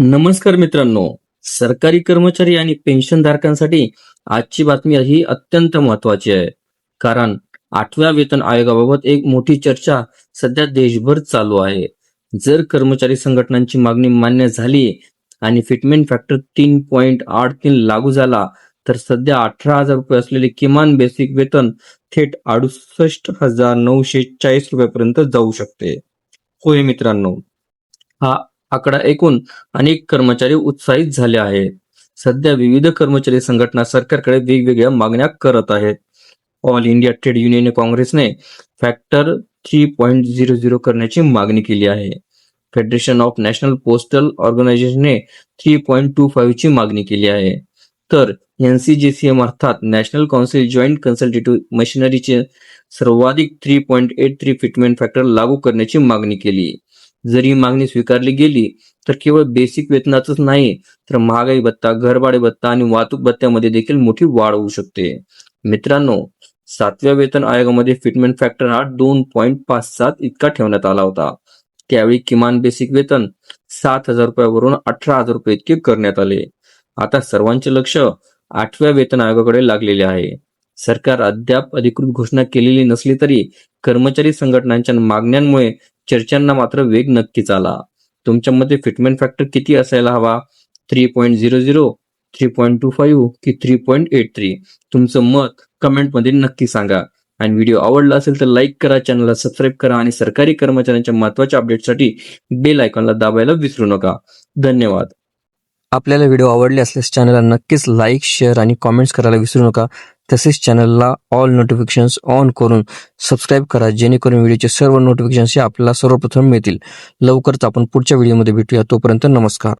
नमस्कार मित्रांनो. सरकारी कर्मचारी आणि पेन्शनधारकांसाठी आजची बातमी ही अत्यंत महत्त्वाची आहे. कारण 8व्या वेतन आयोगाबाबत एक मोठी चर्चा सध्या देशभर चालू आहे. जर कर्मचारी संघटनांची मागणी मान्य झाली आणि फिटमेंट फॅक्टर 3.83 लागू झाला, तर सध्या 18,000 रुपये असलेले किमान बेसिक वेतन थेट 68,940 रुपयापर्यंत जाऊ शकते. होय मित्रांनो, हा आकडा ऐकून अनेक कर्मचारी उत्साहित झाले आहेत. सध्या विविध कर्मचारी संघटना सरकारकडे वेगवेगळ्या मागण्या करत आहेत. ऑल इंडिया ट्रेड युनियन काँग्रेसने फॅक्टर 3.00 करण्याची मागणी केली आहे. फेडरेशन ऑफ नॅशनल पोस्टल ऑर्गनायझेशनने 3.25 ची मागणी केली आहे. तर NCGCM अर्थात नॅशनल काउन्सिल जॉईंट कन्सल्टेटिव्ह मशिनरीचे सर्वाधिक 3.83 फिटमेंट फॅक्टर लागू करण्याची मागणी केली. जर ही मागणी स्वीकारली गेली तर केवळ बेसिक वेतनातच नाही, तर महागाई भत्ता, घरभाडे भत्ता आणि वाहतूक भत्त्यामध्ये देखील मोठी वाढ होऊ शकते. मित्रांनो, 7व्या वेतन आयोगामध्ये फिटमेंट फॅक्टर हा 2.57 इतका ठेवण्यात आला होता. त्यावेळी किमान बेसिक वेतन 7,000 रुपयावरून 18,000 रुपये इतके करण्यात आले. आता सर्वांचे लक्ष 8व्या वेतन आयोगाकडे लागलेले आहे. सरकार अद्याप अधिकृत घोषणा केलेली नसली तरी कर्मचारी संघटनांच्या मागण्यांमुळे चर्चांना मात्र वेग नक्कीच आला. तुमच्या मते फिटमेंट फॅक्टर किती असायला हवा? 3.00, 3.25 की 3.83? तुमचं मत कमेंटमध्ये नक्की सांगा. आणि व्हिडिओ आवडला असेल तर लाईक करा, चॅनलला सबस्क्राईब करा आणि सरकारी कर्मचाऱ्यांच्या महत्त्वाच्या अपडेटसाठी बेल आयकॉनला दाबायला विसरू नका. धन्यवाद. आपल्याला व्हिडिओ आवडले असल्यास चॅनलला नक्कीच लाईक, शेअर आणि कॉमेंट्स करायला विसरू नका. तसेच चॅनलला ऑल नोटिफिकेशन्स ऑन करून सबस्क्राईब करा, जेणेकरून व्हिडिओचे सर्व नोटिफिकेशन्स आपल्याला सर्वप्रथम मिळतील. लवकरच आपण पुढच्या व्हिडिओमध्ये भेटूया. तोपर्यंत नमस्कार.